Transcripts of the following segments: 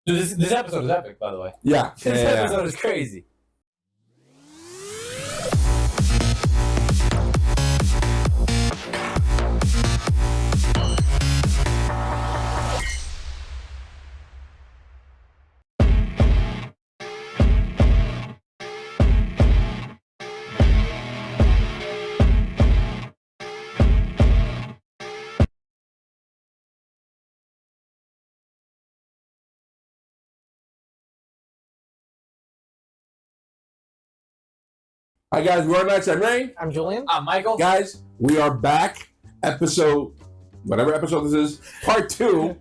This episode is epic, by the way. Yeah. This episode is crazy. Hi guys, we're next. I'm Ray. I'm Julien. I'm Michael. Guys, we are back. Episode, whatever episode this is, part 2.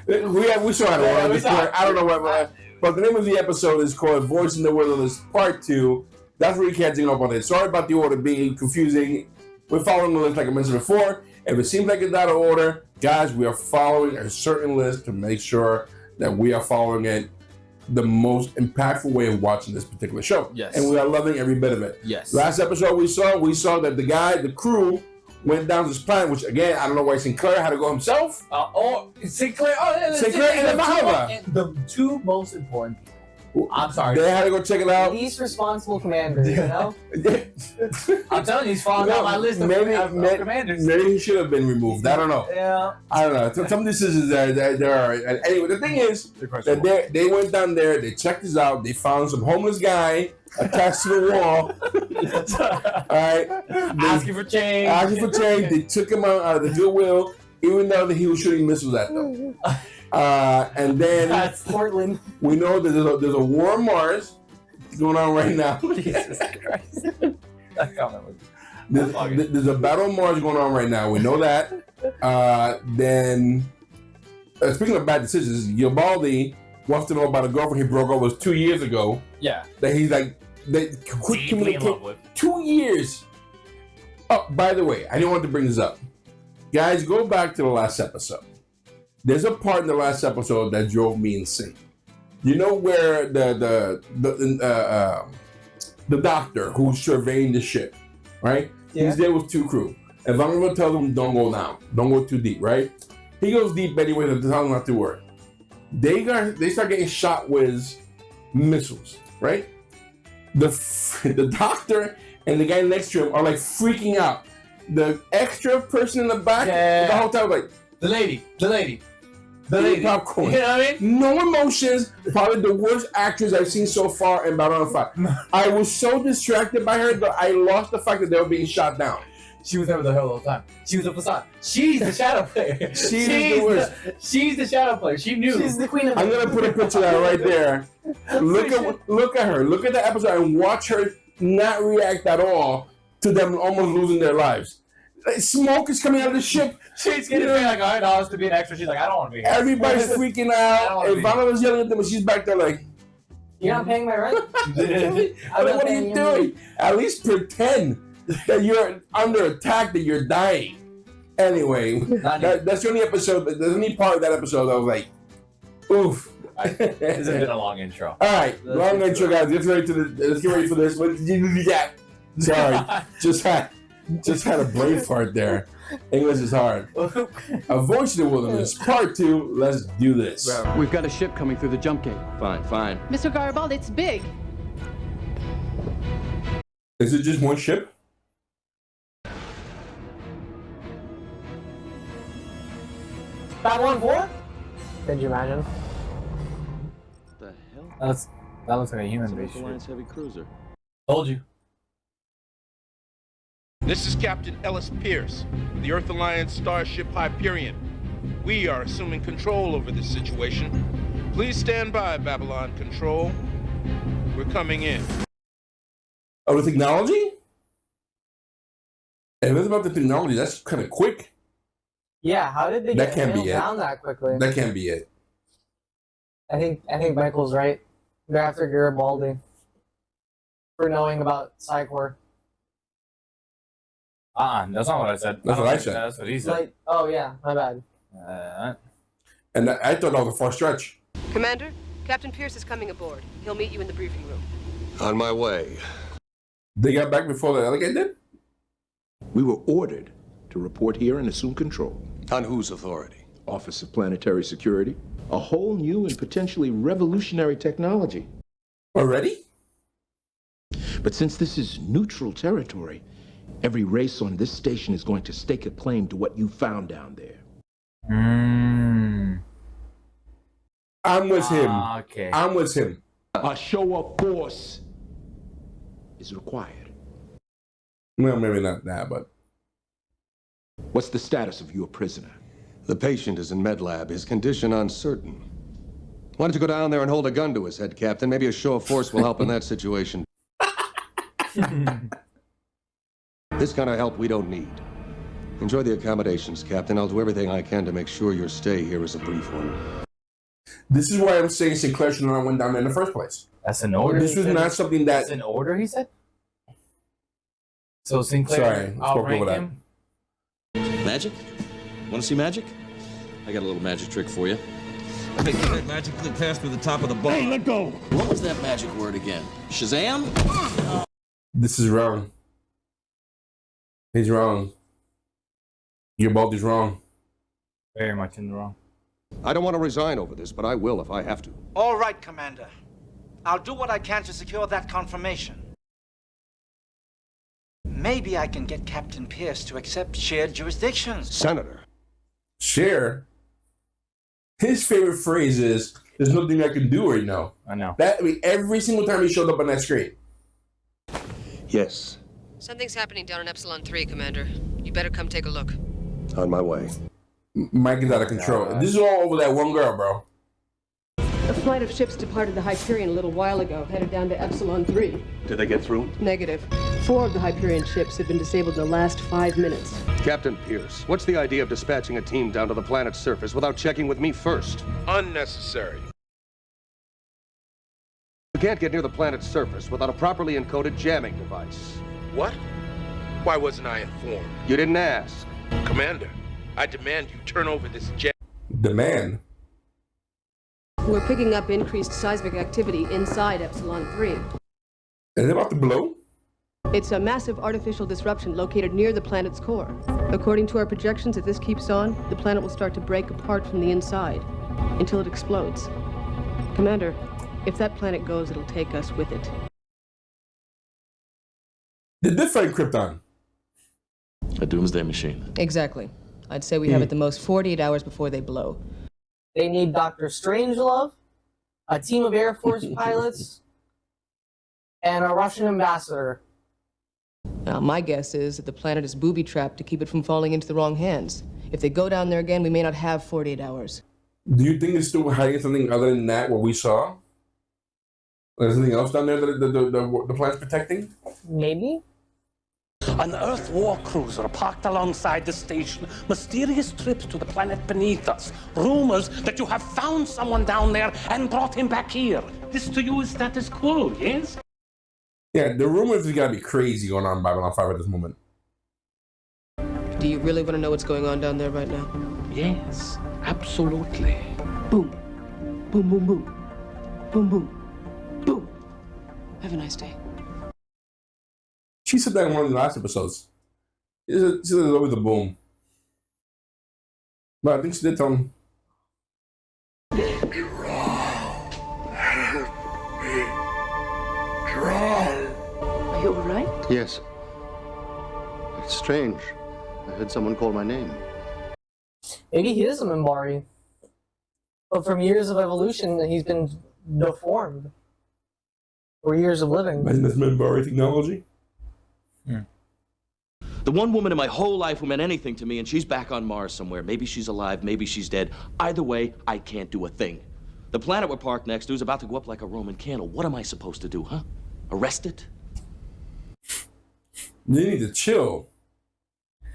We still had a lot. I don't know what, but the name of the episode is called "Voice in the Wilderness" Part 2. That's where you can't take up on it. Sorry about the order being confusing. We're following the list like I mentioned before. If it seems like it's out of order, guys, we are following a certain list to make sure that we are following it the most impactful way of watching this particular show. Yes. And we are loving every bit of it. Yes. Last episode we saw that the crew went down to this planet, which again, I don't know why Sinclair had to go himself. Sinclair. Sinclair and Bahama. The two most important people. I'm sorry. They had to go check it out. Least responsible commander, you know? I'm telling you, he's falling out my list of commanders. Maybe he should have been removed. I don't know. Yeah. I don't know. Some decisions there are. Anyway, the thing is that they went down there, they checked this out, they found some homeless guy attached to the wall. Alright. Asking for change. They took him out of the Goodwill, even though he was shooting missiles at them. And then That's Portland. we know that there's a war on Mars going on right now. Jesus Christ. That comment was... There's a battle on Mars going on right now. We know that. Then, speaking of bad decisions, Ubaldi wants to know about a girlfriend he broke up with 2 years ago. Yeah. That he's like, quit communicating. 2 years. Oh, by the way, I didn't want to bring this up. Guys, go back to the last episode. There's a part in the last episode that drove me insane. You know where the doctor who's surveying the ship, right? Yeah. He's there with 2 crew. And Vanderbilt tells him, don't go down. Don't go too deep, right? He goes deep anyway to tell him not to worry. They start getting shot with missiles, right? The doctor and the guy next to him are like freaking out. The extra person in the back, the whole time like, The lady. Popcorn. You know what I mean? No emotions. Probably the worst actress I've seen so far in Babylon 5. I was so distracted by her that I lost the fact that they were being shot down. She was never the whole time. She was a facade. She's the shadow player. She's the worst. She's the shadow player. She knew. She's the queen of I'm gonna put a picture of that right there. Look at her. Look at the episode and watch her not react at all to them almost losing their lives. Like, smoke is coming out of the ship. She's getting paid like $100 to be an extra. She's like, I don't want to be here. Everybody's freaking out. I If Vanna was yelling at them, and she's back there like, You're not paying my rent? I'm like, what are you doing? At least pretend that you're under attack, that you're dying. Anyway, that's the only episode. That's the only part of that episode that was like, oof. This has been a long intro. All right, long intro, guys. Let's get ready for this. What did you do that? Sorry, just had a brain fart there. English is hard. A Voice in the Wilderness, Part 2. Let's do this. We've got a ship coming through the jump gate. Fine. Mr. Garibaldi, it's big. Is it just one ship? Babylon 4? Could you imagine? What the hell? That looks like a human It's an base. Earth Alliance heavy cruiser. Told you. This is Captain Ellis Pierce, the Earth Alliance Starship Hyperion. We are assuming control over this situation. Please stand by, Babylon Control. We're coming in. Oh, the technology? If it's about the technology, that's kind of quick. Yeah, how did they That get can't be nailed it. down that quickly? That can't be it. I think Michael's right. They're after Garibaldi for knowing about Psychor. That's not what I said. That's what I said. That's what he said. Like, oh yeah, my bad. And I thought that was a far stretch. Commander, Captain Pierce is coming aboard. He'll meet you in the briefing room. On my way. They got back before the other guy did? We were ordered to report here and assume control. On whose authority? Office of Planetary Security. A whole new and potentially revolutionary technology. Already? But since this is neutral territory, every race on this station is going to stake a claim to what you found down there. I'm with him. Okay. I'm with him. A show of force is required. Well, maybe not that, but... What's the status of your prisoner? The patient is in med lab. His condition uncertain. Why don't you go down there and hold a gun to his head, Captain? Maybe a show of force will help in that situation. This kind of help we don't need. Enjoy the accommodations, Captain. I'll do everything I can to make sure your stay here is a brief one. This is why I'm saying Sinclair should not went down there in the first place. That's an order. This was not something that... That's an order, he said? So Sinclair, Sorry, I spoke over that. him. Magic? Want to see magic? I got a little magic trick for you. I think that magically passed through the top of the bar. Hey, let go! What was that magic word again? Shazam? This is wrong. He's wrong. Your bolt is wrong. Very much in the wrong. I don't want to resign over this, but I will if I have to. All right, Commander. I'll do what I can to secure that confirmation. Maybe I can get Captain Pierce to accept shared jurisdictions. Senator. Share. His favorite phrase is, "There's nothing I can do right now." I know. That, I mean, every single time he showed up on that screen. Yes. Something's happening down in Epsilon 3, Commander. You better come take a look. On my way. Mike is out of control. This is all over that one girl, bro. A flight of ships departed the Hyperion a little while ago, headed down to Epsilon 3. Did they get through? Negative. 4 of the Hyperion ships have been disabled in the last 5 minutes. Captain Pierce, what's the idea of dispatching a team down to the planet's surface without checking with me first? Unnecessary. You can't get near the planet's surface without a properly encoded jamming device. What? Why wasn't I informed? You didn't ask. Commander, I demand you turn over this jet. Demand. We're picking up increased seismic activity inside Epsilon 3. Is it about to blow? It's a massive artificial disruption located near the planet's core. According to our projections, if this keeps on, the planet will start to break apart from the inside until it explodes. Commander, if that planet goes, it'll take us with it. They did fight Krypton. A doomsday machine. Exactly. I'd say we have at the most 48 hours before they blow. They need Dr. Strangelove, a team of Air Force pilots, and a Russian ambassador. Now, my guess is that the planet is booby-trapped to keep it from falling into the wrong hands. If they go down there again, we may not have 48 hours. Do you think it's still hiding something other than that, what we saw? There's anything else down there that the planet's protecting? Maybe? An Earth war cruiser parked alongside the station. Mysterious trips to the planet beneath us. Rumors that you have found someone down there and brought him back here. This to you is status quo, yes? Yeah, the rumors have got to be crazy going on in Babylon 5 at this moment. Do you really want to know what's going on down there right now? Yes, absolutely. Boom. Boom, boom, boom. Boom, boom. Boom. Have a nice day. She said that in one of the last episodes. She said it's always a boom. But I think she did tell him. Are you all right? Yes. It's strange. I heard someone call my name. Maybe he is a Minbari. But from years of evolution, he's been deformed. For years of living. Imagine this Minbari technology. The one woman in my whole life who meant anything to me, and she's back on Mars somewhere. Maybe she's alive, maybe she's dead. Either way, I can't do a thing. The planet we're parked next to is about to go up like a Roman candle. What am I supposed to do, huh? Arrest it? You need to chill.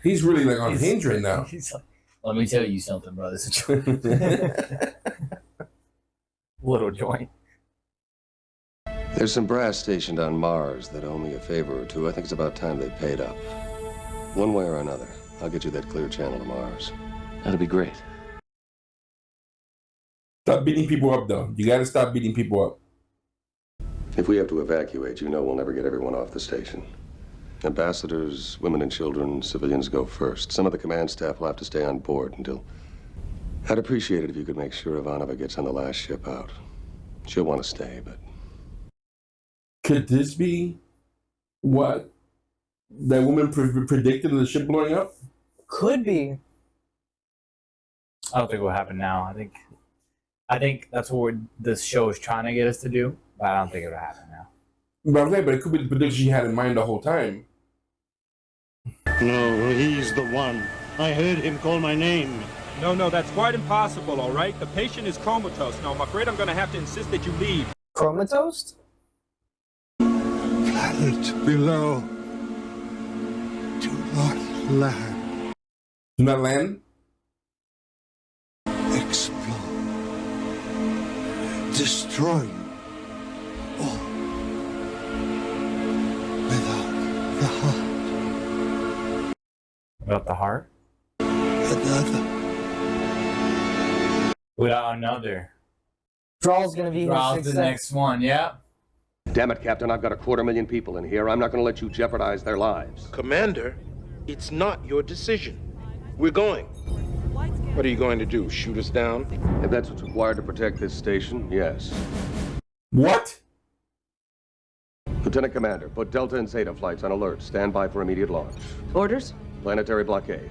He's really like on hinge right now. He's like, let me tell you something, brother. This is little joint. There's some brass stationed on Mars that owe me a favor or two. I think it's about time they paid up. One way or another, I'll get you that clear channel to Mars. That'd be great. Stop beating people up, though. You got to stop beating people up. If we have to evacuate, you know we'll never get everyone off the station. Ambassadors, women and children, civilians go first. Some of the command staff will have to stay on board until I'd appreciate it if you could make sure Ivanova gets on the last ship out. She'll want to stay, but... Could this be what that woman predicted of the ship blowing up? Could be. I don't think it will happen now. I think that's what this show is trying to get us to do, but I don't think it'll happen now. But it could be the prediction she had in mind the whole time. No, he's the one. I heard him call my name. No, that's quite impossible, all right? The patient is comatose. Now, I'm afraid I'm going to have to insist that you leave. Comatose? Planet below. Do not land. Do not land? Explode. Destroy you. All. Without the heart. Without the heart? Another. Without another. Draw's gonna be Draw's the next one, yeah. Damn it, Captain, I've got 250,000 people in here. I'm not going to let you jeopardize their lives. Commander, it's not your decision. We're going. What are you going to do, shoot us down? If that's what's required to protect this station, yes. What? Lieutenant Commander, put Delta and Zeta flights on alert. Stand by for immediate launch. Orders? Planetary blockade.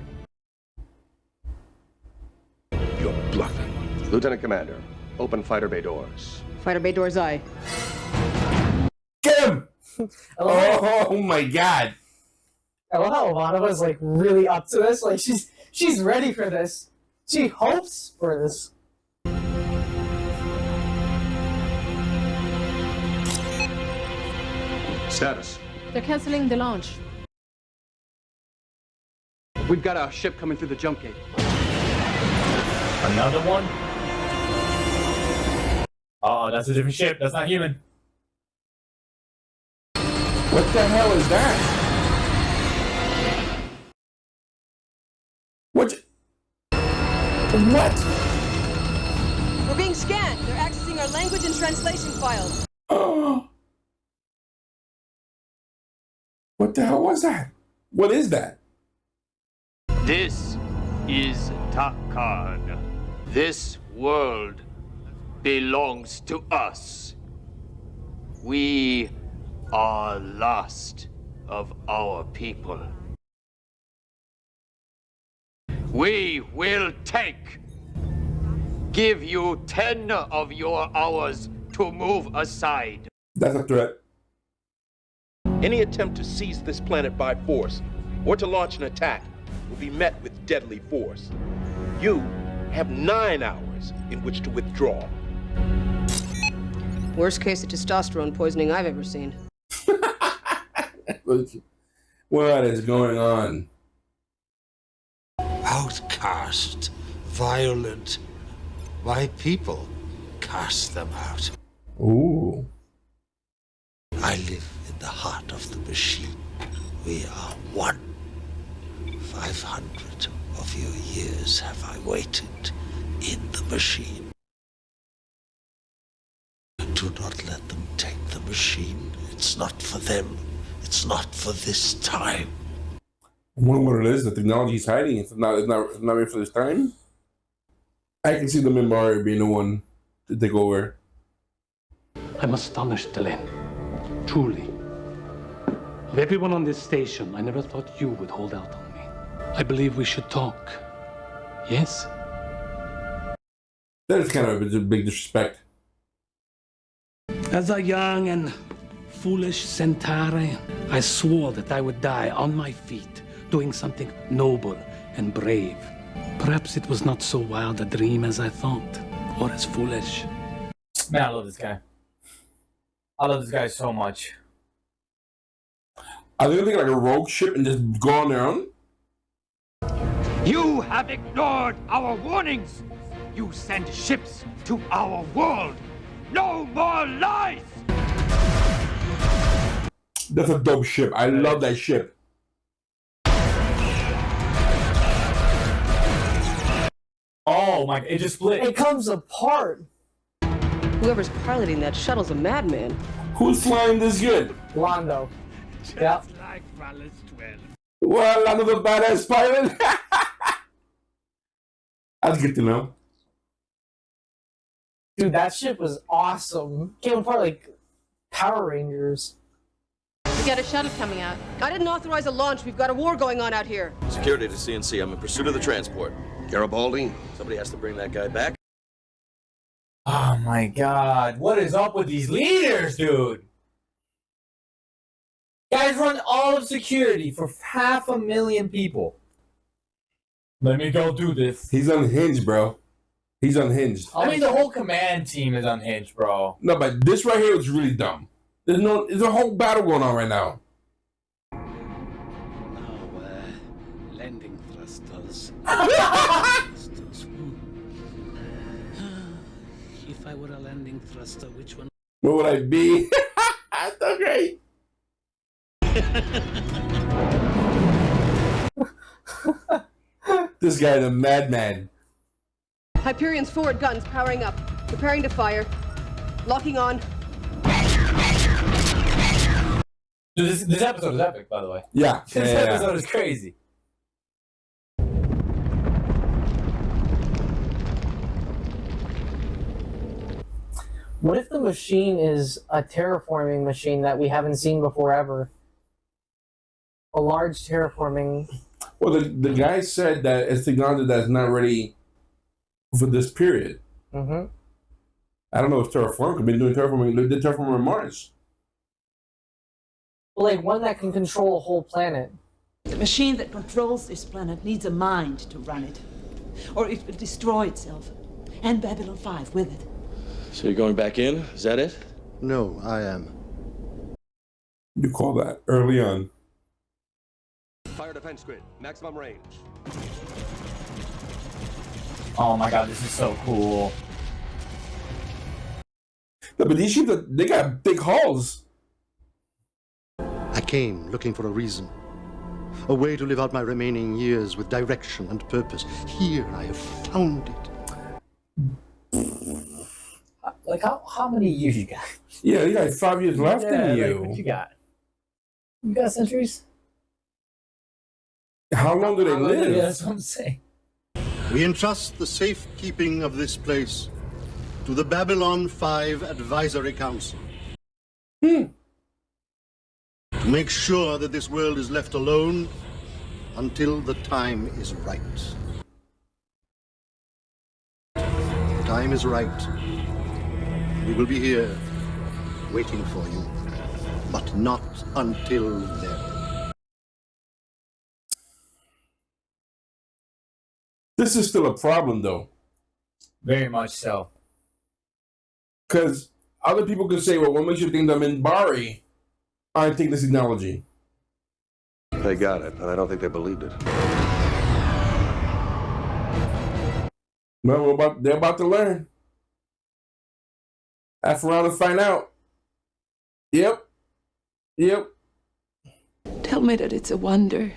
You're bluffing. Lieutenant Commander, open fighter bay doors. Fighter bay doors aye. Get him! Oh my god. I love how Ivanova's like really up to this. Like she's ready for this. She hopes for this. Status. They're canceling the launch. We've got a ship coming through the jump gate. Another one? Oh, that's a different ship. That's not human. What the hell is that? What? We're being scanned. They're accessing our language and translation files. Oh. What the hell was that? What is that? This is Takkad. This world belongs to us. We are last of our people. We will take. Give you 10 of your hours to move aside. That's a threat. Any attempt to seize this planet by force or to launch an attack will be met with deadly force. You have 9 hours in which to withdraw. Worst case of testosterone poisoning I've ever seen. What is going on? Outcast, violent. My people cast them out. Ooh. I live in the heart of the machine. We are one. 500 of your years have I waited in the machine. Do not let them take the machine. It's not for them. It's not for this time. I wonder what it is. The technology's hiding. It's not ready for this time. I can see the Minbari being the one to take over. I'm astonished, Delenn. Truly. Of everyone on this station, I never thought you would hold out on me. I believe we should talk. Yes? That is kind of a big disrespect. As a young and foolish Centauri, I swore that I would die on my feet, doing something noble and brave. Perhaps it was not so wild a dream as I thought, or as foolish. Man, I love this guy. I love this guy so much. Are they gonna take like a rogue ship and just go on their own? You have ignored our warnings. You send ships to our world. No more lies! That's a dope ship. I love that ship. Oh my, it just split. It comes apart. Whoever's piloting that shuttle's a madman. Who's flying this good? Londo. Just like Valis 12. Well, another badass pilot. That's good to know. Dude, that ship was awesome. Came apart like Power Rangers. We got a shuttle coming out. I didn't authorize a launch. We've got a war going on out here. Security to CNC. I'm in pursuit of the transport. Garibaldi? Somebody has to bring that guy back. Oh my god. What is up with these leaders, dude? Guys run all of security for 500,000 people. Let me go do this. He's unhinged, bro. He's unhinged. I mean, the whole command team is unhinged, bro. No, but this right here is really dumb. There's a whole battle going on right now. Landing thrusters. If I were a landing thruster, which one? What would I be? That's so great. This guy's a madman. Hyperion's forward guns powering up. Preparing to fire. Locking on. Dude, this episode is epic, by the way. Yeah. This episode is crazy. What if the machine is a terraforming machine that we haven't seen before ever? A large terraforming. Well, the guy said that it's technology that's not ready for this period. Mm-hmm. I don't know if terraforming could be doing terraforming. They did terraforming on Mars. Like one that can control a whole planet. The machine that controls this planet needs a mind to run it, or it will destroy itself, and Babylon 5 with it. So you're going back in? Is that it? No, I am. You call that early on. Fire defense grid, maximum range. Oh my god, this is so cool. No, but these ships, they got big hulls. I came looking for a reason. A way to live out my remaining years with direction and purpose. Here I have found it. Like, how many years you got? Yeah, you got 5 years left in you. Like, what you got? You got centuries? How long do they live? Yeah, that's what I'm saying. We entrust the safekeeping of this place to the Babylon 5 Advisory Council. To make sure that this world is left alone until the time is right. The time is right. We will be here, waiting for you, but not until then. This is still a problem, though. Very much so. Because other people could say, well, what makes you think that Minbari aren't taking this technology? They got it, but I don't think they believed it. Well, they're about to learn. Half around to find out. Yep. Tell me that it's a wonder,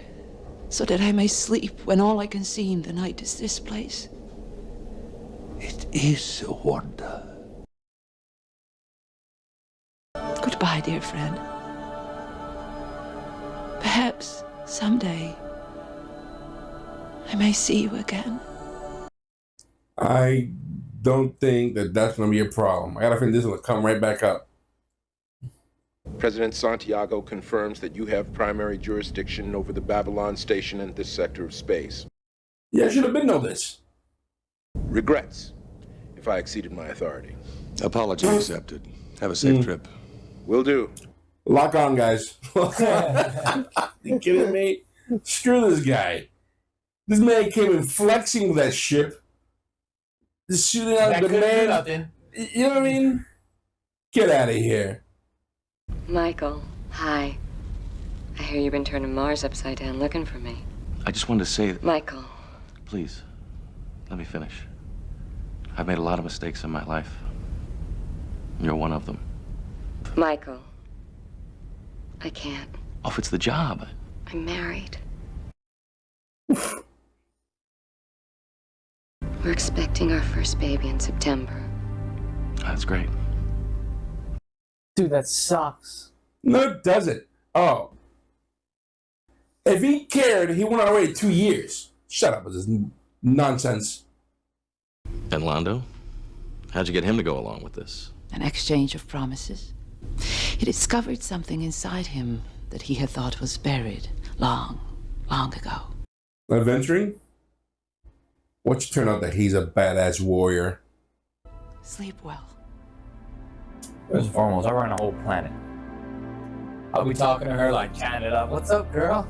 so that I may sleep when all I can see in the night is this place. It is a wonder. Goodbye, dear friend. Perhaps someday I may see you again. I don't think that that's going to be a problem. I got to think this will come right back up. President Santiago confirms that you have primary jurisdiction over the Babylon station and this sector of space. Yeah, I should have been know this. Regrets if I exceeded my authority. Apology accepted. Have a safe trip. Will do. Lock on, guys. You kidding me? Screw this guy. This man came in flexing with that ship. Just shooting out the man. Nothing. You know what I mean? Get out of here. Michael, hi. I hear you've been turning Mars upside down looking for me. I just wanted to say that... Michael. Please, let me finish. I've made a lot of mistakes in my life. You're one of them. Michael. I can't. Oh, if it's the job. I'm married. We're expecting our first baby in September. That's great. Dude, that sucks. No, it doesn't. Oh. If he cared, he wouldn't have waited 2 years. Shut up with this nonsense. And Londo? How'd you get him to go along with this? An exchange of promises. He discovered something inside him that he had thought was buried long, long ago. Adventuring? Watch it turn out that he's a badass warrior. Sleep well. First and foremost, I run a whole planet. I'll be talking to her like chatting it up. What's up, girl?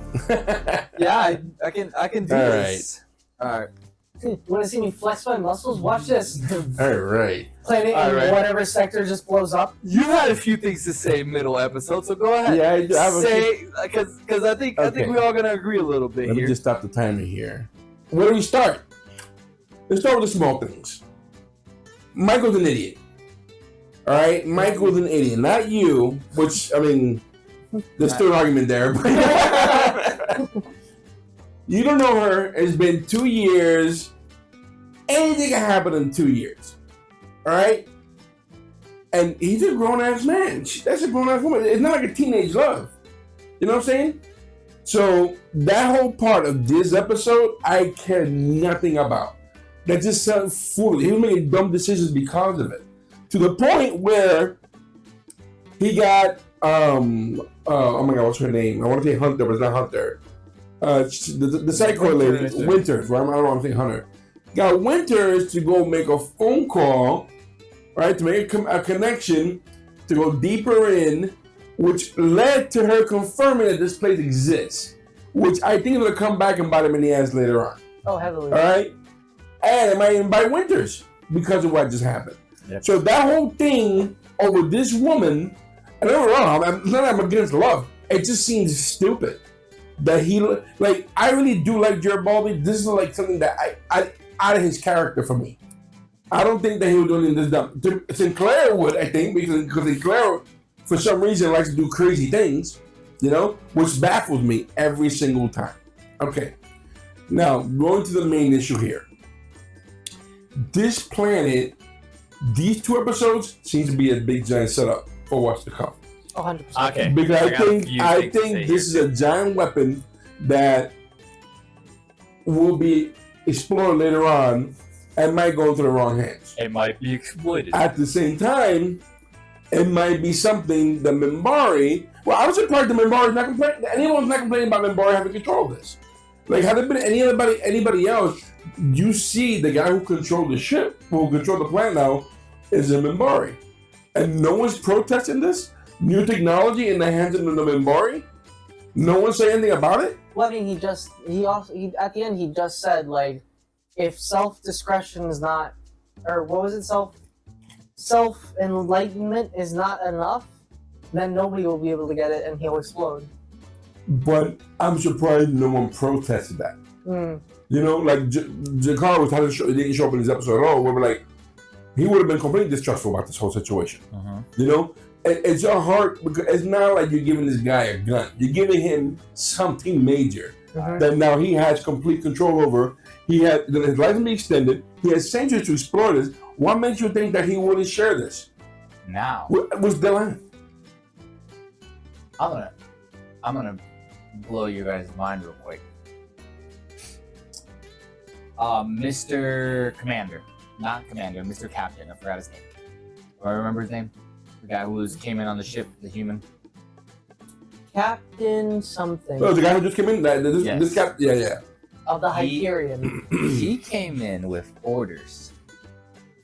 Yeah, I can do All this. All right. You want to see me flex my muscles? Watch this. All right. Planet All in right. whatever sector just blows up. You had a few things to say middle episode, so go ahead. Yeah, I have a say because I think Okay. we're all gonna agree a little bit Let here. me just stop the timer here. Where do we start? Let's start with the small things. Michael's an idiot. All right? Michael's an idiot. Not you, which, I mean, there's still an argument there. But you don't know her. It's been 2 years. Anything can happen in 2 years. All right? And he's a grown-ass man. That's a grown-ass woman. It's not like a teenage love. You know what I'm saying? So that whole part of this episode, I care nothing about. That just sounds foolish. He was making dumb decisions because of it. To the point where he got, oh my God, what's her name? I want to say Hunter, but it's not Hunter. The psycho lady, Winters, right? I don't know why I'm saying Hunter. Got Winters to go make a phone call, right? To make a connection, to go deeper in, which led to her confirming that this place exists, which I think is going to come back and bite him in the ass later on. Oh, heavily. All right? And it might even bite Winters because of what just happened. Yep. So that whole thing over this woman, and I don't know, it's not that I'm against love. It just seems stupid that he, like, I really do like Jared Baldy. This is like something that I out of his character for me. I don't think that he would do anything this dumb. Sinclair would, I think, because Sinclair, for some reason, likes to do crazy things, you know, which baffles me every single time. Okay. Now, going to the main issue here. This planet, these 2 episodes seems to be a big giant setup for what's to come. 100%. Okay. Because I to think say this is a giant weapon that will be explored later on and might go into the wrong hands. It might be exploited. At the same time, it might be something that Minbari. Well, I was surprised that Minbari is not complaining. Anyone's not complaining about Minbari having control of this. Like, had there been anybody else, you see the guy who controlled the ship, who controlled the planet now, is a Minbari. And no one's protesting this? New technology in the hands of the Minbari? No one say anything about it? Well, I mean, he at the end, he just said, like, if self-discretion is not, or what was it, self-enlightenment is not enough, then nobody will be able to get it and he'll explode. But I'm surprised no one protested that. You know, like Jakar was trying to show, he didn't show up in this episode at all. Where we're like, he would have been completely distrustful about this whole situation. You know, it's your heart because it's not like you're giving this guy a gun. You're giving him something major that now he has complete control over. He had his life be extended. He has centuries to explore this. What makes you think that he wouldn't share this? Now, what's the line? I'm gonna blow you guys' mind real quick. Mr. Commander, not Commander, Mr. Captain. I forgot his name. Do I remember his name? The guy who came in on the ship, the human. Captain something. Oh, the guy who just came in. Yes. This captain, yeah. Of the Hyperion. He came in with orders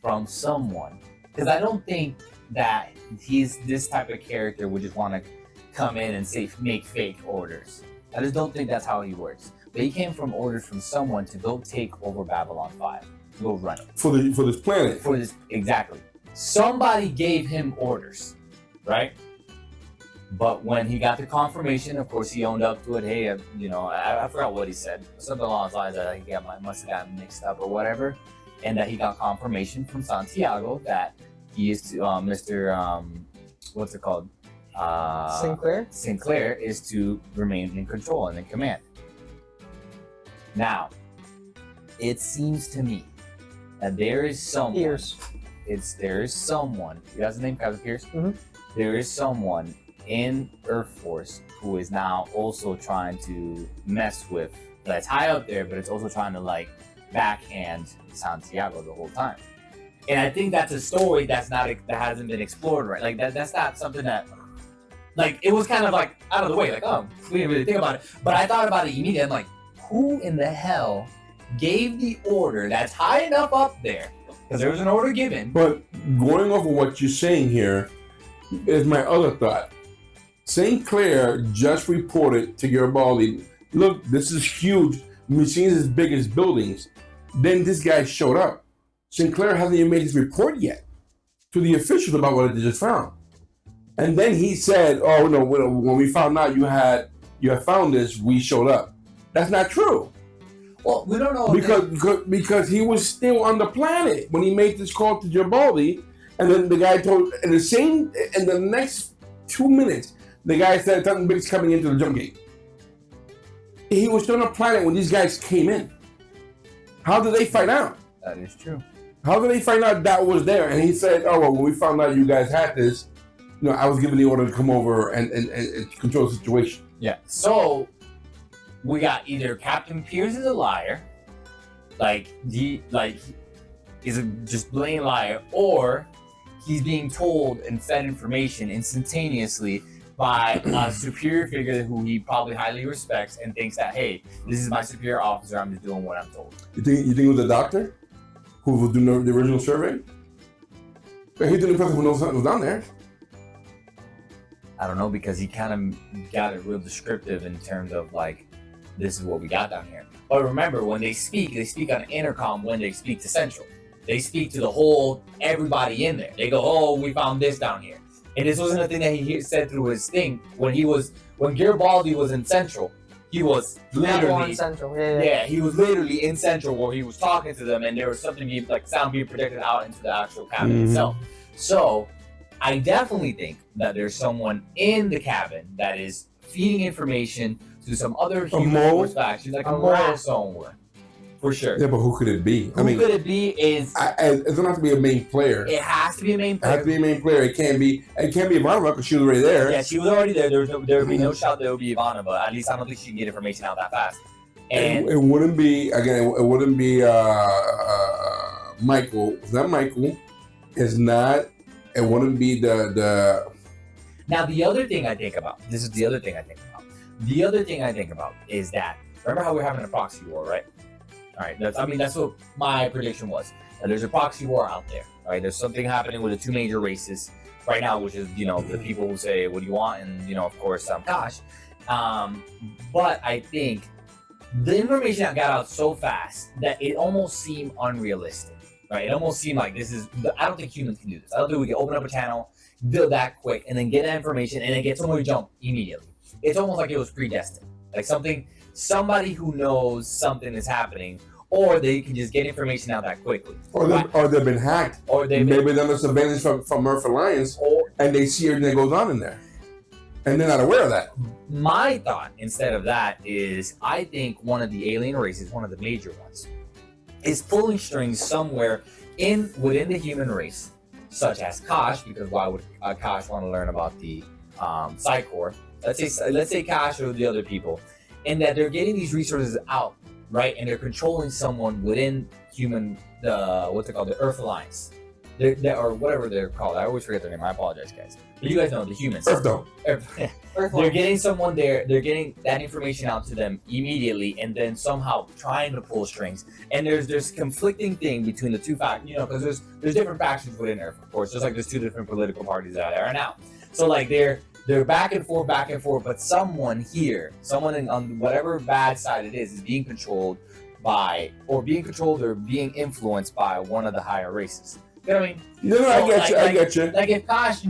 from someone, because I don't think that he's this type of character would just want to come in and make fake orders. I just don't think that's how he works. But he came from orders from someone to go take over Babylon 5, to go run it. For this planet. For this, exactly. Somebody gave him orders, right? But when he got the confirmation, of course, he owned up to it. Hey, you know, I forgot what he said. Something along the lines that he must have gotten mixed up or whatever. And that he got confirmation from Santiago that he is to, Mr. What's it called? Sinclair? Sinclair is to remain in control and in command. Now, it seems to me that there is someone. Pierce. There is someone. You guys name Captain Pierce? There is someone in Earth Force who is now also trying to mess with. That's high up there, but it's also trying to like backhand Santiago the whole time. And I think that's a story that hasn't been explored right. Like that's not something that, like, it was kind of like out of the way. Like, oh, we didn't really think about it. But I thought about it immediately. I'm like, who in the hell gave the order that's high enough up there? Because there was an order given. But going over what you're saying here is my other thought. St. Clair just reported to Garibaldi, look, this is huge. Machines as big as buildings. Then this guy showed up. St. Clair hasn't even made his report yet to the officials about what they just found. And then he said, oh no, when we found out you had found this, we showed up. That's not true. Well, we don't know. Because he was still on the planet when he made this call to Garibaldi, and then the guy told, in the next 2 minutes, the guy said something big's coming into the jump gate. He was still on the planet when these guys came in. How did they find out? That is true. How did they find out that was there? And he said, oh, well, when we found out you guys had this, I was given the order to come over and control the situation. Yeah. So we got either Captain Pierce is a liar, he's a just blatant liar, or he's being told and fed information instantaneously by a superior figure who he probably highly respects and thinks that, hey, this is my superior officer, I'm just doing what I'm told. You think it was a doctor who was doing the original survey? But he didn't person who knows something was down there. I don't know, because he kind of got it real descriptive in terms of like, this is what we got down here. But remember, when they speak on intercom when they speak to Central. They speak to the whole, everybody in there. They go, oh, we found this down here. And this wasn't a thing that he said through his thing. When Garibaldi was in Central, he was literally Central. Yeah, he was literally in Central where he was talking to them, and there was something sound being projected out into the actual cabin itself. So I definitely think that there's someone in the cabin that is feeding information to some other human force factions, like a mole somewhere. For sure. Yeah, but who could it be? Who could it be is... It doesn't have to be a main player. It has to be a main player. It has to be a main player. It can't be Ivanova because she was already there. Yeah, she was already there. There would be no shot that it would be Ivanova. At least I don't think she can get information out that fast. And it wouldn't be, again, it wouldn't be Michael. It's not Michael. It's not, it wouldn't be the... Now, the other thing I think about, this is the other thing I think about. The other thing I think about is that, remember how we're having a proxy war, right? All right, that's what my prediction was. That there's a proxy war out there, right? There's something happening with the two major races right now, which is, the people who say, what do you want? And, of course, Kosh. But I think the information got out so fast that it almost seemed unrealistic, right? It almost seemed like I don't think humans can do this. I don't think we can open up a channel, do it that quick, and then get that information, and then get someone to jump immediately. It's almost like it was predestined. Like somebody who knows something is happening, or they can just get information out that quickly. Or they've been hacked. Or maybe they're surveillance from Earth Alliance, and they see everything that goes on in there. And they're not aware of that. My thought, instead of that, is I think one of the alien races, one of the major ones, is pulling strings somewhere within the human race, such as Kosh, because why would Kosh want to learn about the Psy-Corps? Let's say Kosh or the other people, and that they're getting these resources out, right? And they're controlling someone within the Earth Alliance, or whatever they're called. I always forget their name. I apologize, guys. But you guys know the humans. Earth They're getting someone there. They're getting that information out to them immediately, and then somehow trying to pull strings. And there's conflicting thing between the two factions, because there's different factions within Earth, of course. Just like there's two different political parties out there now. So like they're back and forth, but someone on whatever bad side it is being controlled or being influenced by one of the higher races. You know what I mean? No, I get you. Like if Kosh,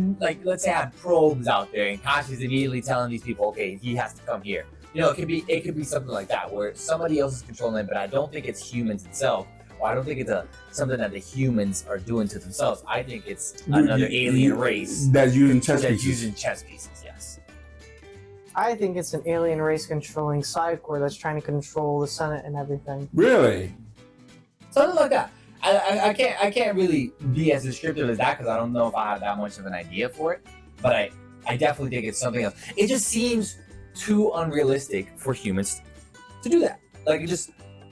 let's say had probes out there, and Kosh is immediately telling these people, okay, he has to come here. It could be something like that, where somebody else is controlling it, but I don't think it's humans itself. Or I don't think it's something that the humans are doing to themselves. I think it's another alien race that's using chess pieces. Yes. I think it's an alien race controlling Psy-Corps that's trying to control the Senate and everything. Really? Something like that. I can't really be as descriptive as that because I don't know if I have that much of an idea for it. But I definitely think it's something else. It just seems too unrealistic for humans to do that. Like it just.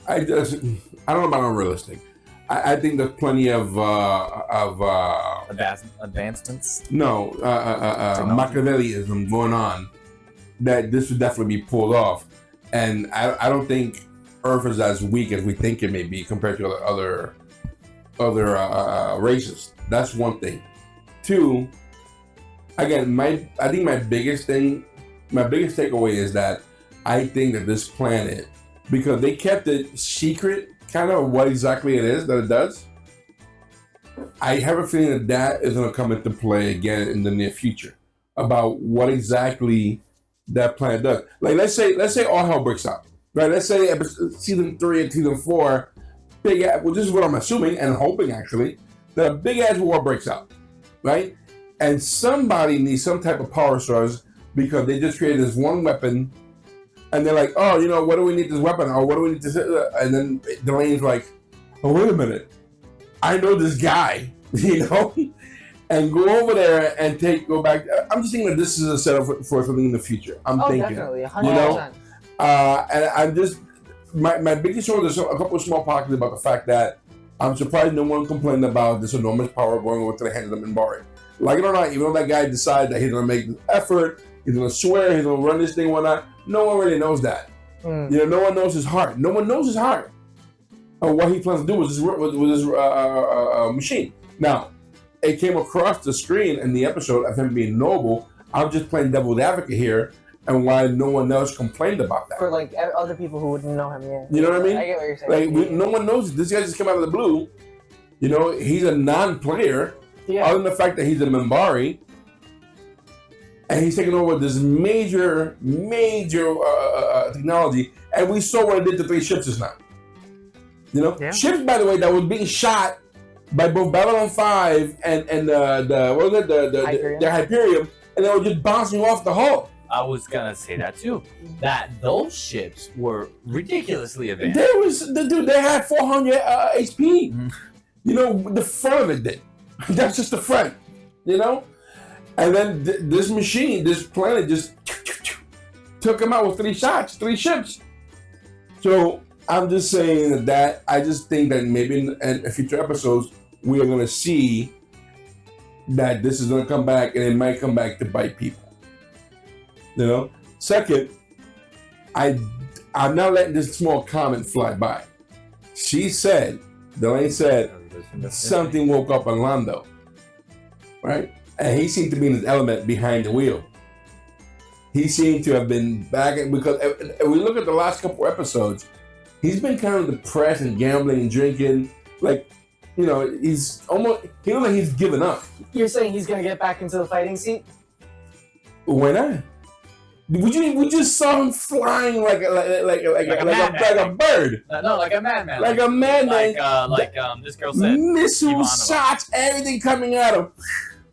I don't know about unrealistic. I think there's plenty of advancements. No, Machiavellianism going on that this would definitely be pulled off, and I don't think Earth is as weak as we think it may be compared to other races. That's one thing. Two, again, I think my biggest takeaway is that I think that this planet, because they kept it secret, kind of what exactly it is that it does. I have a feeling that that is going to come into play again in the near future about what exactly that planet does. Like let's say all hell breaks out, right? Let's say season 3 and season 4, well, this is what I'm assuming and hoping actually, that a big ass war breaks out, right? And somebody needs some type of power source because they just created this one weapon, and they're like, oh, what do we need this weapon? Or what do we need to? And then Delane's like, oh, wait a minute, I know this guy, and go over there and go back. I'm just thinking that this is a setup for something in the future. I'm thinking, definitely, 100%. And I'm just my biggest concern is a couple of small pockets about the fact that I'm surprised no one complained about this enormous power going over to the hands of Minbari. Like it or not, even though that guy decided that he's gonna make the effort, he's gonna swear, he's gonna run this thing, whatnot. No one really knows that. No one knows his heart. No one knows his heart. Or what he plans to do with his machine. Now, it came across the screen in the episode of him being noble. I'm just playing devil's advocate here, and why no one else complained about that. For like other people who wouldn't know him, yeah. You know what I mean? I get what you're saying. Like no one knows. This guy just came out of the blue. He's a non-player. Yeah. Other than the fact that he's a Minbari, and he's taking over this major technology, and we saw what it did to 3 ships just now. Ships, by the way, that was being shot by both Babylon 5 and the Hyperion, and they were just bouncing off the hull. I was gonna say that too. That those ships were ridiculously advanced. They had 400 HP. The front of it did. That's just the front. And then this machine, this planet, just took him out with 3 shots, 3 ships. So I'm just saying that I just think that maybe in future episodes we are going to see that this is going to come back, and it might come back to bite people. Second, I'm not letting this small comment fly by. Delane said, something woke up on Lando, right? And he seemed to be in his element behind the wheel. He seemed to have been back, because if we look at the last couple episodes, he's been kind of depressed and gambling and drinking. He's almost, he looks like he's given up. You're saying he's gonna get back into the fighting seat? Why not? We just saw him flying like a bird. No, like a madman. Like a madman. Like this girl said. Missiles, shots, everything coming at him.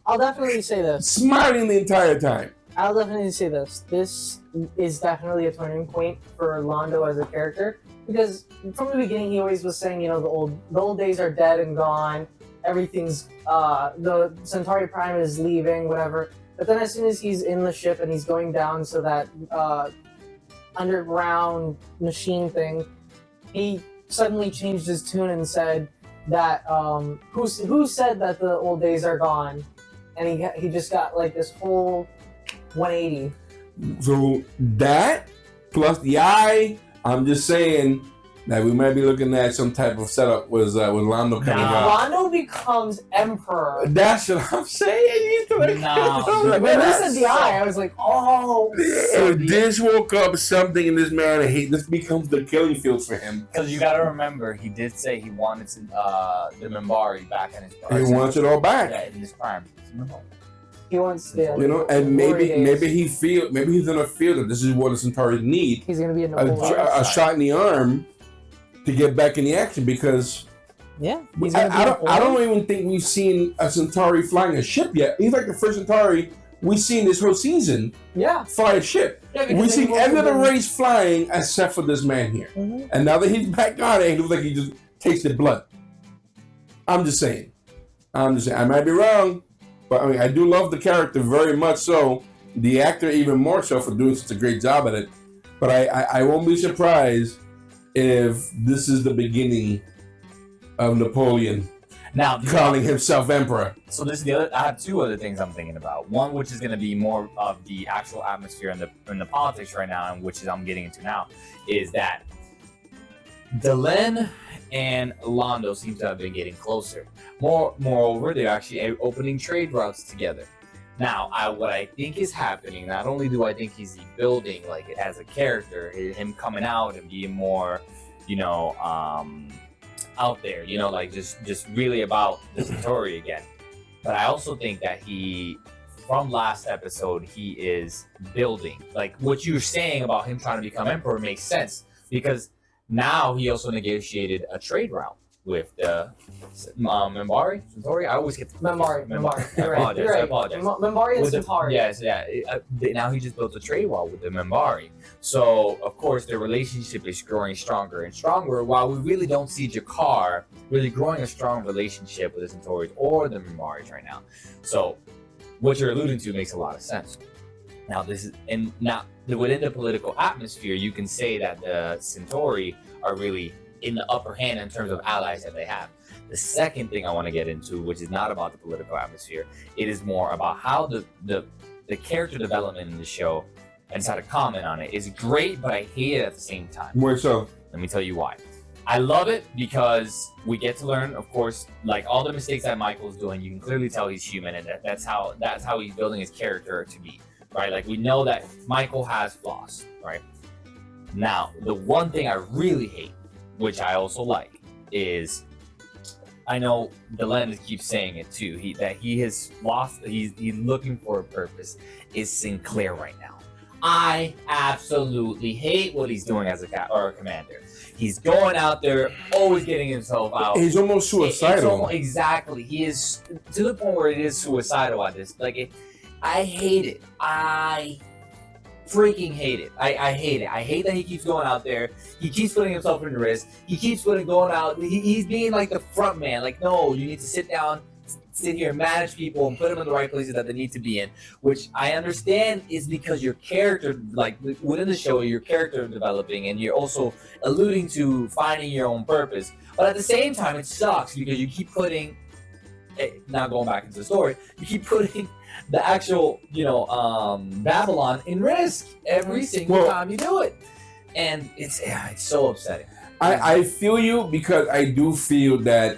I'll definitely say this. Smiling the entire time. I'll definitely say this. This is definitely a turning point for Lando as a character, because from the beginning he always was saying, the old days are dead and gone. Everything's the Centauri Prime is leaving, whatever. But then as soon as he's in the ship and he's going down to that underground machine thing, he suddenly changed his tune and said that who said that the old days are gone, and he just got like this whole 180. So that plus the eye, I'm just saying that we might be looking at some type of setup with Lando coming out. Lando becomes emperor. That's what I'm saying. When he said the eye, I was like, oh. This woke up something in this man, and this becomes the killing fields for him. Because you got to remember, he did say he wanted the Minbari back in his prime. He wants it all back. Yeah, in his prime. He wants the, and maybe he's gonna feel that this is what the Centauri need. He's gonna be a shot in the arm to get back in the action, because I don't even think we've seen a Centauri flying a ship yet. He's like the first Centauri we've seen this whole season fly a ship. We've seen every other race flying except for this man here. Mm-hmm. And now that he's back on it, he looks like he just tasted blood. I'm just saying. I might be wrong, but I do love the character very much so. The actor even more so for doing such a great job at it. But I won't be surprised if this is the beginning of Napoleon. Now, calling himself emperor. So this is the other. I have two other things I'm thinking about. One, which is going to be more of the actual atmosphere in the politics right now, and which is I'm getting into now, is that Delenn and Londo seem to have been getting closer. Moreover, they're actually opening trade routes together. Now, what I think is happening, not only do I think he's building like as a character, him coming out and being more, out there, like just really about the story again. But I also think that from last episode, he is building. Like what you're saying about him trying to become emperor makes sense, because now he also negotiated a trade route with the Minbari, Centauri. I always get Minbari. You're right. I apologize. Minbari and Centauri. Yes, yeah. Now he just built a trade wall with the Minbari. So of course their relationship is growing stronger and stronger. While we really don't see Jakar really growing a strong relationship with the Centauris or the Minbaris right now. So what you're alluding to makes a lot of sense. Now within the political atmosphere, you can say that the Centauri are really in the upper hand in terms of allies that they have. The second thing I want to get into, which is not about the political atmosphere, it is more about how the character development in the show, and just how to comment on it, is great, but I hate it at the same time. Why so? Let me tell you why. I love it because we get to learn, of course, like all the mistakes that Michael's doing, you can clearly tell he's human, and that's how he's building his character to be, right? Like we know that Michael has flaws, right? Now, the one thing I really hate, which I also like, is I know Delenn keeps saying it too. He has lost. He's looking for a purpose. Is Sinclair right now? I absolutely hate what he's doing as a commander. He's going out there, always getting himself out. He's almost suicidal. Exactly. He is to the point where it is suicidal at this. I hate it. I freaking hate it. I hate it. I hate that he keeps going out there. He keeps putting himself in risk. He keeps going out. He's being like the front man. Like, no, you need to sit down, sit here and manage people and put them in the right places that they need to be in, which I understand is because your character, like within the show, your character developing, and you're also alluding to finding your own purpose. But at the same time, it sucks because you keep putting, now going back into the story, you keep putting the actual, Babylon in risk every single time you do it. And it's so upsetting. I feel you, because I do feel that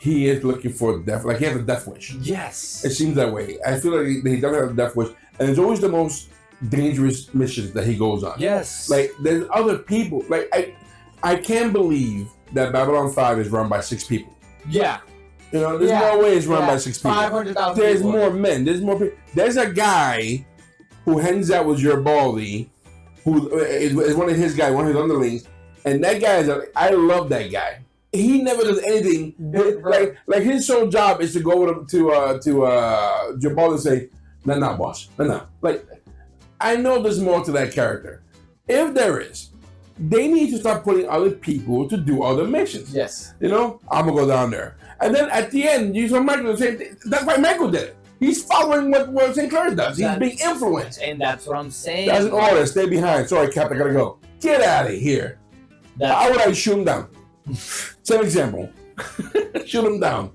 he is looking for death. Like he has a death wish. Yes. It seems that way. I feel like he doesn't have a death wish. And it's always the most dangerous missions that he goes on. Yes. Like there's other people. Like I can't believe that Babylon 5 is run by 6 people. Yeah. There's no way it's run by 6 people. 500,000 There's people. more men. There's more people. There's a guy who hangs out with Baldy, who is one of his guys, one of his underlings, and that guy I love that guy. He never does anything. Like his sole job is to go with him to Jabal and say, "No, boss, no." Like, I know there's more to that character. If there is, they need to start putting other people to do other missions. Yes. I'm gonna go down there, and then at the end, you saw Michael say, "That's why Michael did it. He's following what Sinclair does. He's being influenced." And that's what I'm saying. That's an order. Stay behind. Sorry, Captain, I gotta go. Get out of here. How would I shoot him down? Same example. Shoot him down.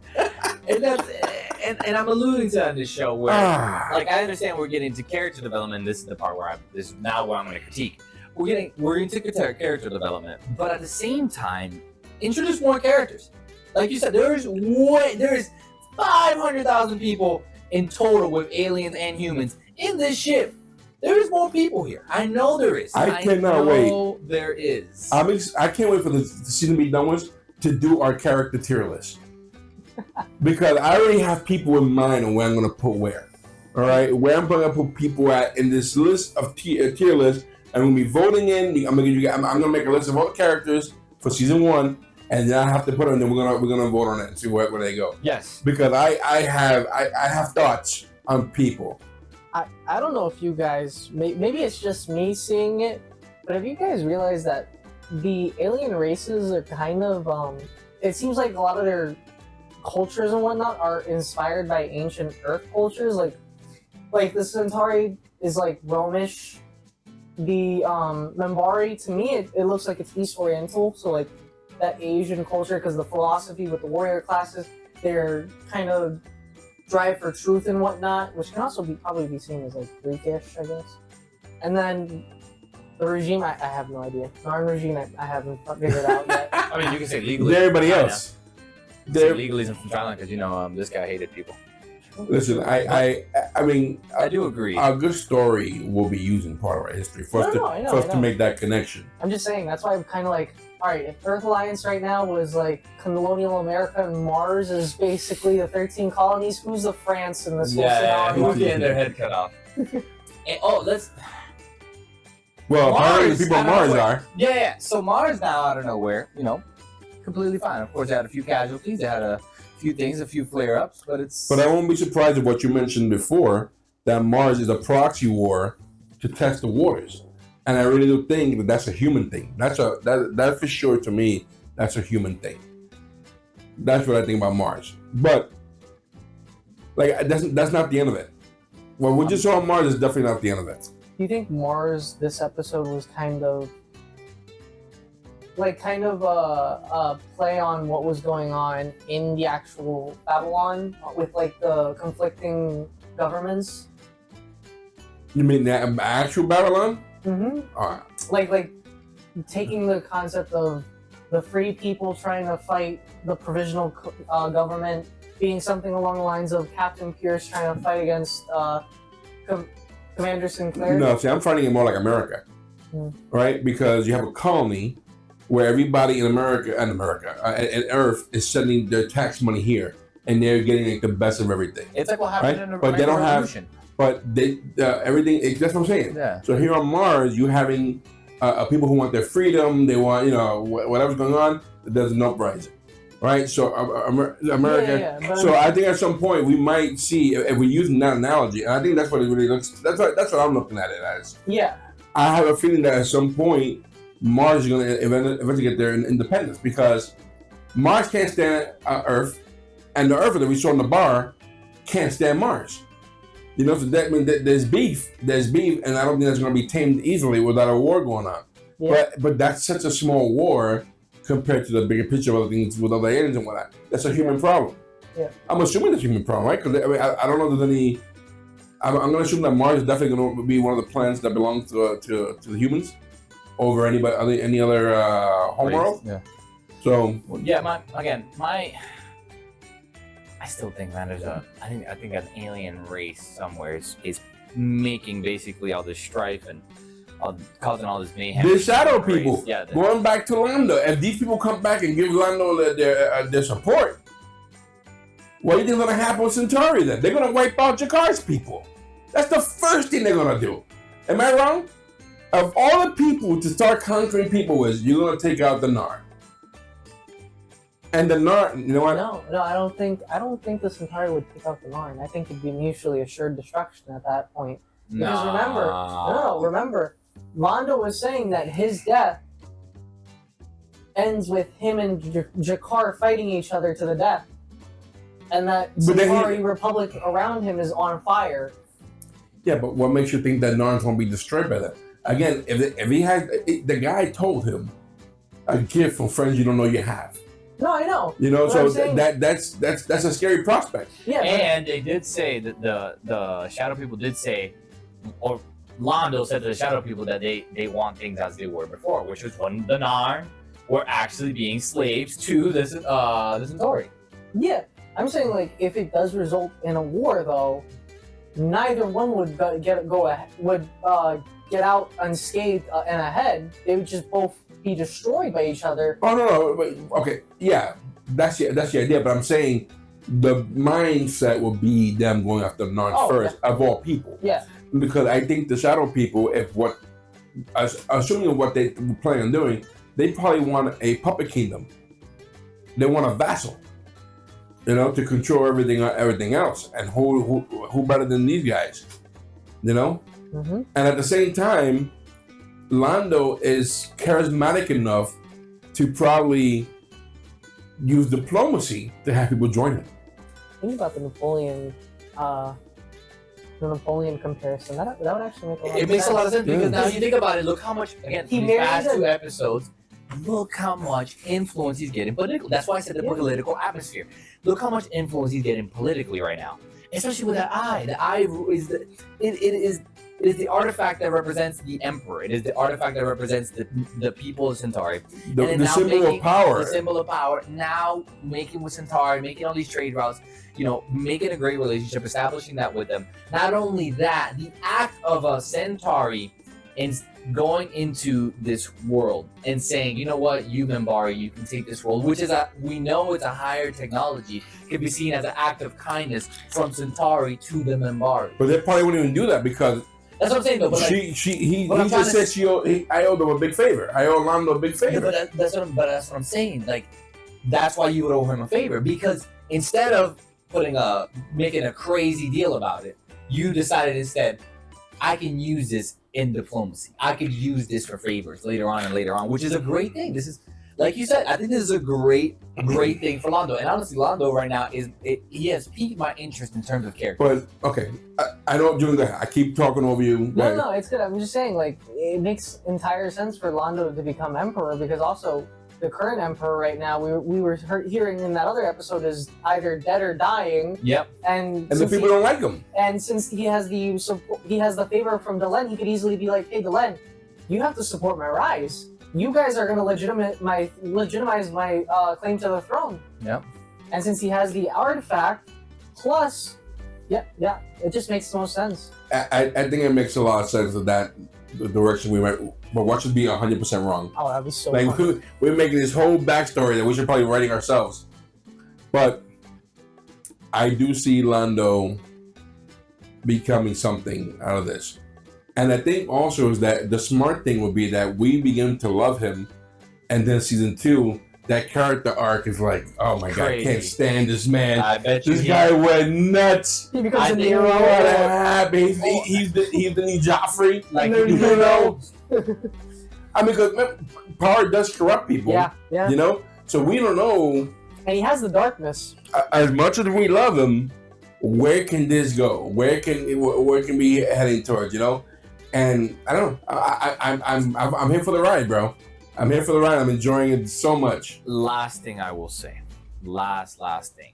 And I'm alluding to that in this show where, like, I understand we're getting to character development. This is the part where this is now where I'm going to critique. We're into character development, but at the same time, introduce more characters. Like you said, there's 500,000 people in total with aliens and humans in this ship. There is more people here. I know there is. I cannot wait. There is. I can't wait for the season to be done with to do our character tier list. Because I already have people in mind on where I'm going to put where. All right? Where I'm going to put people at in this list of tier list. I'm going to be voting in. I'm going to make a list of all the characters for season 1. And then I have to put them, and then we're gonna vote on it and see where they go. Yes. Because I have thoughts on people. I don't know if you guys, maybe it's just me seeing it, but have you guys realized that the alien races are kind of, it seems like a lot of their cultures and whatnot are inspired by ancient Earth cultures, like the Centauri is like Romish. The Minbari, to me, it looks like it's East Oriental, so like that Asian culture because the philosophy with the warrior classes, their kind of drive for truth and whatnot, which can also probably be seen as like Greekish, I guess. And then the regime, I have no idea. Narn regime, I haven't figured out yet. I mean, you can say legalism. Everybody else. Say legalism from China because this guy hated people. Listen, I mean, I do agree. A good story will be used in part of our history for us to make that connection. I'm just saying that's why I'm kind of like, all right, if Earth Alliance right now was like colonial America and Mars is basically the 13 colonies, who's the France in this whole scenario? Who's getting their head cut off? Let's. Well, apparently the people on Mars are. Yeah. So Mars now out of nowhere, completely fine. Of course, they had a few casualties. They had a few things, a few flare-ups, but it's. But I won't be surprised at what you mentioned before, that Mars is a proxy war to test the waters, and I really do think that that's a human thing. That for sure to me, that's a human thing. That's what I think about Mars. But like that's not the end of it. What we just saw on Mars is definitely not the end of it. Do you think Mars this episode was kind of a play on what was going on in the actual Babylon with like the conflicting governments? You mean the actual Babylon? Mm-hmm. All right. Like taking the concept of the free people trying to fight the provisional government being something along the lines of Captain Pierce trying to fight against Commander Sinclair? No, see, I'm finding it more like America, right? Because you have a colony where everybody in America and Earth is sending their tax money here, and they're getting like the best of everything. It's like what happened in the but they don't Revolution. But they everything. That's what I'm saying. Yeah. So here on Mars, you having people who want their freedom. They want whatever's going on. There's an uprising, right? So America. Yeah, so I think at some point we might see if we're using that analogy, and I think that's what it really looks. That's what I'm looking at it as. Yeah. I have a feeling that at some point Mars is going to eventually get their independence because Mars can't stand Earth, and the Earth that we saw in the bar can't stand Mars. So that means that there's beef, and I don't think that's going to be tamed easily without a war going on. Yeah. But that's such a small war compared to the bigger picture of other things with other aliens and whatnot. That's a human problem. Yeah. I'm assuming it's a human problem, right? Because I don't know if there's any. I'm going to assume that Mars is definitely going to be one of the planets that belongs to the humans over any other homeworld. Yeah. So. I still think, man, I think an alien race somewhere is making basically all this strife and causing all this mayhem. The shadow people. Yeah. Going back to Lando, if these people come back and give Lando their support, what do you think is going to happen with Centauri then? They're going to wipe out Jakar's people. That's the first thing they're going to do. Am I wrong? Of all the people to start conquering people with, you're going to take out the Narn. And the Narn, you know what? No, I don't think the Centauri would take out the Narn. I think it'd be mutually assured destruction at that point. Because remember, Lando was saying that his death ends with him and Jakar fighting each other to the death, and that Centauri Republic around him is on fire. Yeah, but what makes you think that Narn's going to be destroyed by that? Again, if he had, the guy told him a gift from friends you don't know you have. No, I know. So that's a scary prospect. Yeah, and they did say that the shadow people did say, or Lando said to the shadow people that they want things as they were before, which was when the Narn were actually being slaves to the Centauri. Yeah, I'm saying like if it does result in a war though, neither one would get out unscathed and ahead. They would just both be destroyed by each other. Oh no! Okay, yeah, that's the idea. But I'm saying the mindset will be them going after Narn first of all people. Yeah. Because I think the shadow people, assuming what they plan on doing, they probably want a puppet kingdom. They want a vassal, to control everything else. And who better than these guys, Mm-hmm. And at the same time, Lando is charismatic enough to probably use diplomacy to have people join him. Think about the Napoleon comparison. That would actually make a lot of sense. It makes a lot of sense because now you think about it. Look how much these past 2 episodes, look how much influence he's getting politically. That's why I said the political atmosphere. Look how much influence he's getting politically right now, especially with that eye. The eye is it is the artifact that represents the emperor. It is the artifact that represents the people of Centauri. The symbol of power. The symbol of power. Now making with Centauri, making all these trade routes, making a great relationship, establishing that with them. Not only that, the act of a Centauri and going into this world and saying, you know what, you Minbari, you can take this role, which is we know it's a higher technology, could be seen as an act of kindness from Centauri to the Minbari. But they probably wouldn't even do that because that's what I'm saying though. But he just said I owe them a big favor. I owe Lando a big favor. Yeah, that's what I'm saying. Like, that's why you would owe him a favor, because instead of making a crazy deal about it, you decided instead, I can use this in diplomacy. I could use this for favors later on, which is a great thing. This is, like you said, I think this is a great thing for Lando. And honestly, Lando right now he has piqued my interest in terms of character. But okay, I know, Julien, I keep talking over you. No, it's good. I'm just saying, like, it makes entire sense for Lando to become emperor, because also the current emperor right now, we were hearing in that other episode, is either dead or dying. Yep. And the people don't like him. And since he has the favor from Delenn, he could easily be like, hey, Delenn, you have to support my rise. You guys are going to legitimize my claim to the throne. Yep. And since he has the artifact, plus, it just makes the most sense. I think it makes a lot of sense that the direction we went, but watch us be 100% wrong. Oh, that'd be so funny. We're making this whole backstory that we should probably be writing ourselves. But I do see Lando becoming something out of this. And I think also is that the smart thing would be that we begin to love him, and then season 2, that character arc is like, oh my god, I can't stand this man. I bet this guy went nuts. He becomes a hero. What happened? He's the new Joffrey. Like, you know. I mean, because power does corrupt people. Yeah. You know? So we don't know. And he has the darkness. As much as we love him, where can this go? Where can we heading towards, you know? And I don't know. I'm here for the ride, bro. I'm here for the ride. I'm enjoying it so much. Last thing I will say. Last thing.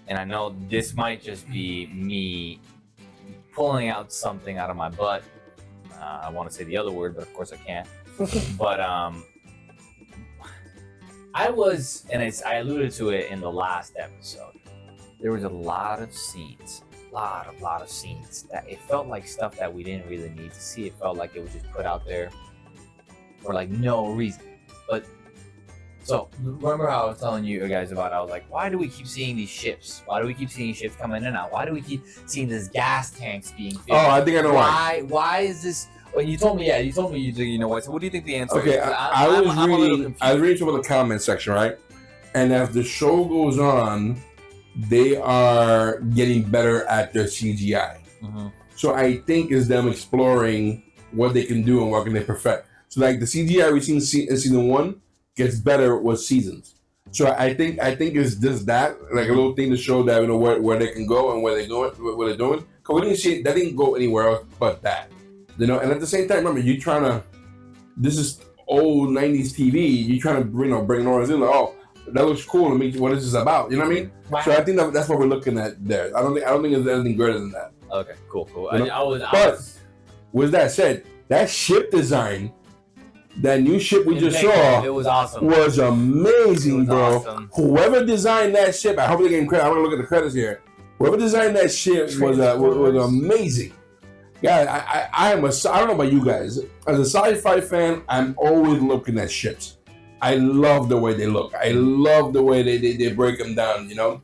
And I know this might just be me pulling out something out of my butt. I want to say the other word, but of course I can't. But I alluded to it in the last episode. There was a lot of scenes that it felt like stuff that we didn't really need to see. It felt like it was just put out there for like no reason. But so remember how I was telling you guys about, I was like, why do we keep seeing these ships? Why do we keep seeing ships coming in and out? Why do we keep seeing these gas tanks being filled? Oh, I think I know why. Why is this? Well, you told me you know what. So what do you think the answer is? Okay, I was reading some of the comment section, right? And as the show goes on, they are getting better at their CGI. Mm-hmm. So I think it's them exploring what they can do and what can they perfect. So like the CGI we've seen in season 1 gets better with seasons. So I think it's just that, like a little thing to show that, you know, where they can go and where they're doing. Because we didn't see it, that didn't go anywhere else but that. You know, and at the same time, remember, you trying to, this is old 90s TV, you trying to bring Lawrence in, like, oh, that looks cool to me, what is this about? You know what I mean? Wow. So I think that's what we're looking at there. I don't think there's anything greater than that. Okay, cool. You know? But with that said, that ship design, that new ship we just saw, it was awesome. Was amazing, bro. Awesome. Whoever designed that ship, I hope they gave him credit. I'm gonna look at the credits here. Whoever designed that ship was amazing. Yeah, I don't know about you guys. As a sci-fi fan, I'm always looking at ships. I love the way they look. I love the way they break them down, you know?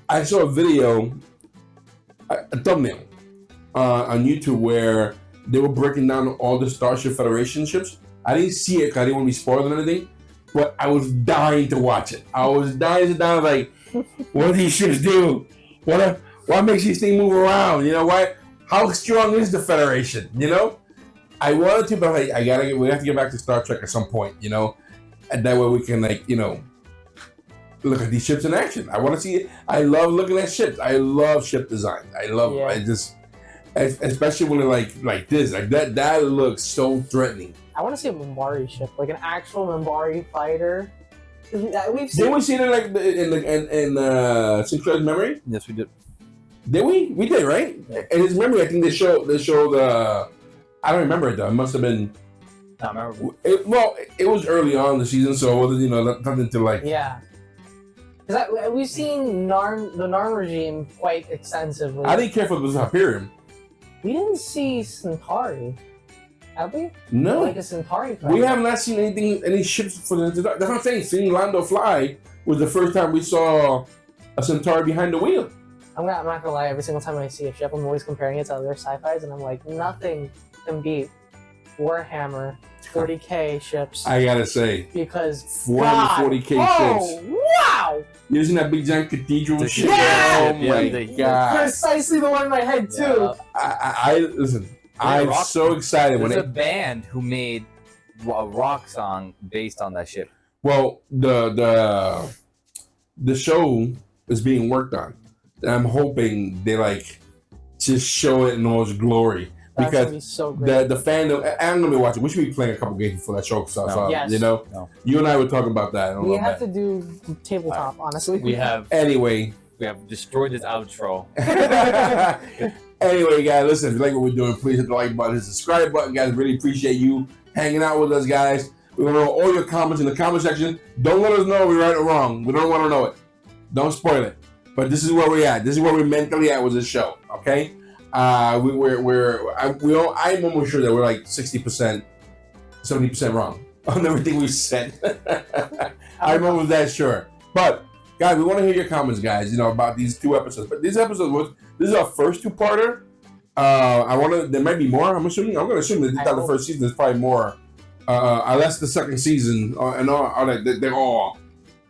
I saw a video, a thumbnail on YouTube where they were breaking down all the Starship Federation ships. I didn't see it because I didn't want to be spoiled or anything, but I was dying to watch it. I was dying to down like, what do these ships do? What makes these things move around? You know what? How strong is the Federation? You know? I wanted to, but we have to get back to Star Trek at some point, you know? And that way we can, like, you know, look at these ships in action. I want to see it. I love looking at ships. I love ship design. especially when they're like this, like that. That looks so threatening. I want to see a Minbari ship, like an actual Minbari fighter. We've seen. Did we see it like in Sinclair's memory? Yes, we did. Did we? We did, right? In his memory, I think they showed. I don't remember it though. It must have been. Not memorable. It was early on in the season, so it wasn't nothing to like. Yeah. Because we've seen the Narn regime quite extensively. I didn't care if it was Hyperion. We didn't see Centauri, have we? No. Like a Centauri fighter. We have not seen any ships for the. That's what I'm saying. Seeing Lando fly was the first time we saw a Centauri behind the wheel. I'm not gonna lie. Every single time I see a ship, I'm always comparing it to other sci-fis, and I'm like, nothing can beat Warhammer 40K ships. I gotta say, because 440K ships. Wow! You seen that big giant cathedral ship? Yeah! Oh my god! Precisely the one in my head too. I listen. I'm so excited when There's a band who made a rock song based on that ship. Well, the show is being worked on, and I'm hoping they like just show it in all its glory. That's because gonna be so great. the fandom, I'm gonna be watching. We should be playing a couple games before that show. So Yes. you know, you and I were talking about that. We have to do tabletop, honestly. We have anyway. We have destroyed this outro. Anyway, guys, listen. If you like what we're doing, please hit the like button, hit the subscribe button, guys. Really appreciate you hanging out with us, guys. We want to know all your comments in the comment section. Don't let us know if we're right or wrong. We don't want to know it. Don't spoil it. But this is where we're at. This is where we're mentally at with this show. Okay. I'm almost sure that we're like 60%, 70% wrong on everything we said. I'm almost that sure. But guys, we want to hear your comments, guys. About these 2 episodes. But these episodes this is our first 2-parter. There might be more. I'm going to assume that the first season is probably more. Unless the second season and all that, they're all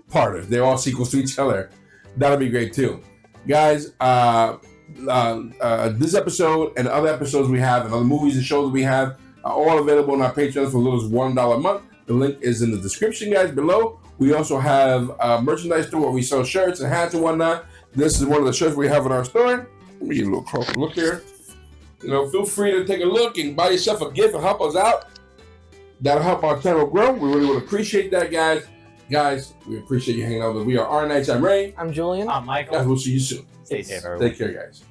parters. They're all sequels to each other. That'll be great too, guys. This episode and other episodes we have and other movies and shows we have are all available on our Patreon for as little as $1 a month. The link is in the description, guys, below. We also have a merchandise store where we sell shirts and hats and whatnot. This is one of the shirts we have in our store. Let me get a little closer look here. Feel free to take a look and buy yourself a gift and help us out. That'll help our channel grow. We really would appreciate that, guys. Guys, we appreciate you hanging out with us. We are R Nights. I'm Ray. I'm Julian. I'm Michael. Guys, we'll see you soon. Stay safe, everyone. Take care, guys.